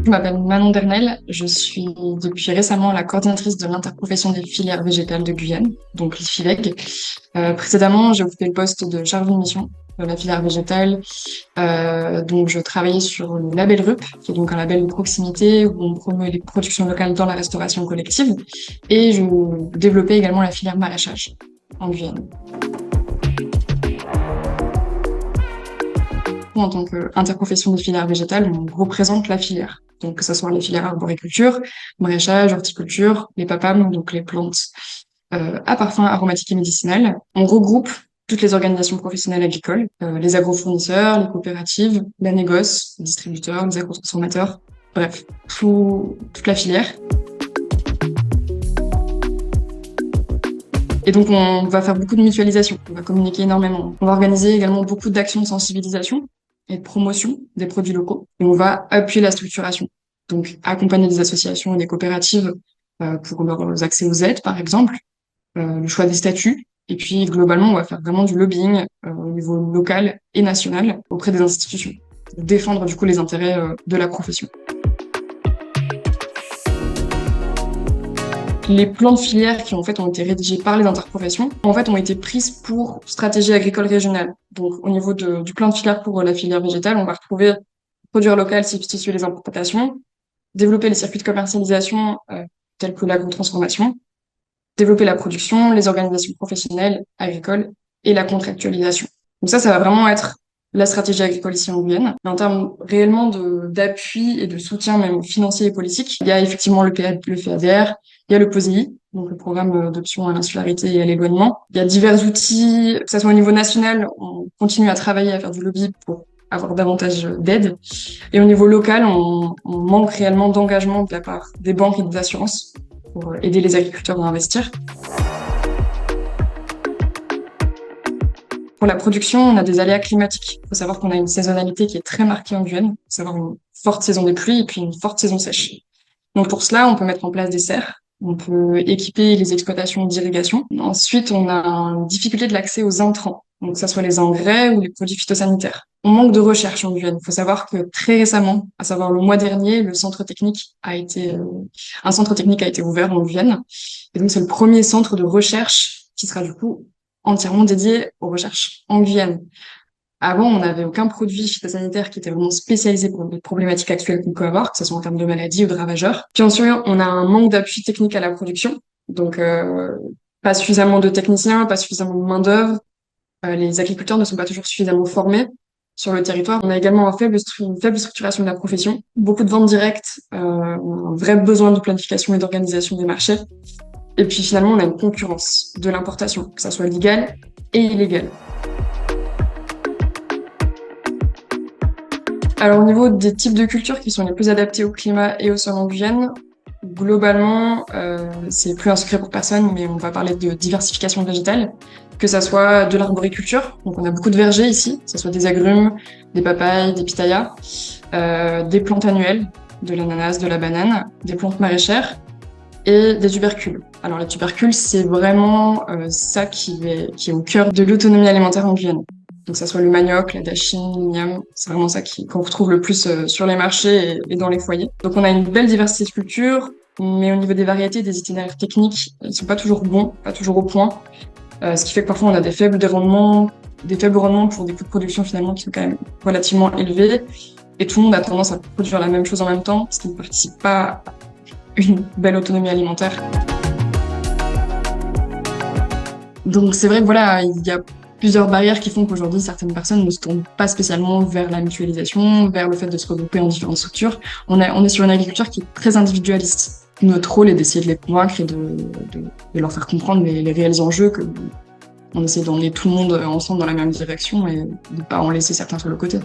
Je m'appelle Manon Dernel, je suis depuis récemment la coordinatrice de l'interprofession des filières végétales de Guyane, donc l'IFIVEG. Précédemment, j'ai occupé le poste de chargée de mission de la filière végétale. Donc je travaillais sur le label RUP, qui est donc un label de proximité où on promeut les productions locales dans la restauration collective. Et je développais également la filière maraîchage en Guyane. En tant qu'interprofession des filières végétales, on représente la filière. Donc, que ce soit les filières arboriculture, maraîchage, horticulture, les PAPAM, donc les plantes à parfum aromatique et médicinal. On regroupe toutes les organisations professionnelles agricoles, les agrofournisseurs, les coopératives, la négoce, les distributeurs, les agrotransformateurs, bref, toute la filière. Et donc, on va faire beaucoup de mutualisation, on va communiquer énormément. On va organiser également beaucoup d'actions de sensibilisation et de promotion des produits locaux. Et on va appuyer la structuration. Donc, accompagner des associations et des coopératives pour leurs accès aux aides, par exemple, le choix des statuts. Et puis, globalement, on va faire vraiment du lobbying au niveau local et national auprès des institutions, pour défendre du coup les intérêts de la profession. Les plans de filière qui en fait ont été rédigés par les interprofessions en fait ont été prises pour stratégie agricole régionale. Donc au niveau du plan de filière pour la filière végétale, on va retrouver produire local, substituer les importations, développer les circuits de commercialisation tels que l'agrotransformation, développer la production, les organisations professionnelles agricoles et la contractualisation. Donc ça va vraiment être la stratégie agricole ici en Guyane. En termes réellement d'appui et de soutien même financier et politique, il y a effectivement le FEADR, il y a le POSEI, donc le programme d'option à l'insularité et à l'éloignement. Il y a divers outils, que ce soit au niveau national, on continue à travailler, à faire du lobby pour avoir davantage d'aide. Et au niveau local, on manque réellement d'engagement de la part des banques et des assurances pour aider les agriculteurs à investir. Pour la production, on a des aléas climatiques. Il faut savoir qu'on a une saisonnalité qui est très marquée en Guyane. Il faut savoir une forte saison des pluies et puis une forte saison sèche. Donc pour cela, on peut mettre en place des serres. On peut équiper les exploitations d'irrigation. Ensuite, on a une difficulté de l'accès aux intrants, donc que ce soit les engrais ou les produits phytosanitaires. On manque de recherche en Guyane. Il faut savoir que très récemment, à savoir le mois dernier, un centre technique a été ouvert en Guyane. Et donc c'est le premier centre de recherche qui sera du coup entièrement dédié aux recherches en Guyane. Avant, on n'avait aucun produit phytosanitaire qui était vraiment spécialisé pour les problématiques actuelles qu'on peut avoir, que ce soit en termes de maladies ou de ravageurs. Puis ensuite, on a un manque d'appui technique à la production. Donc, pas suffisamment de techniciens, pas suffisamment de main-d'œuvre. Les agriculteurs ne sont pas toujours suffisamment formés sur le territoire. On a également une faible structuration de la profession, beaucoup de ventes directes, un vrai besoin de planification et d'organisation des marchés. Et puis finalement, on a une concurrence de l'importation, que ça soit légale et illégale. Alors au niveau des types de cultures qui sont les plus adaptés au climat et au sol en Guyane, globalement, c'est plus un secret pour personne, mais on va parler de diversification végétale, que ça soit de l'arboriculture, donc on a beaucoup de vergers ici, que ça soit des agrumes, des papayes, des pitayas, des plantes annuelles, de l'ananas, de la banane, des plantes maraîchères et des tubercules. Alors les tubercules, c'est vraiment ça qui est au cœur de l'autonomie alimentaire en Guyane. Donc, ça soit le manioc, la dachine, l'igname, c'est vraiment ça qu'on retrouve le plus sur les marchés et dans les foyers. Donc, on a une belle diversité de cultures, mais au niveau des variétés, des itinéraires techniques, ils sont pas toujours bons, pas toujours au point. Ce qui fait que parfois, on a des faibles rendements pour des coûts de production finalement qui sont quand même relativement élevés. Et tout le monde a tendance à produire la même chose en même temps, ce qui ne participe pas à une belle autonomie alimentaire. Donc, c'est vrai que voilà, il y a plusieurs barrières qui font qu'aujourd'hui, certaines personnes ne se tournent pas spécialement vers la mutualisation, vers le fait de se regrouper en différentes structures. On est sur une agriculture qui est très individualiste. Notre rôle est d'essayer de les convaincre et de leur faire comprendre les réels enjeux, que on essaie d'emmener tout le monde ensemble dans la même direction et de ne pas en laisser certains sur le côté.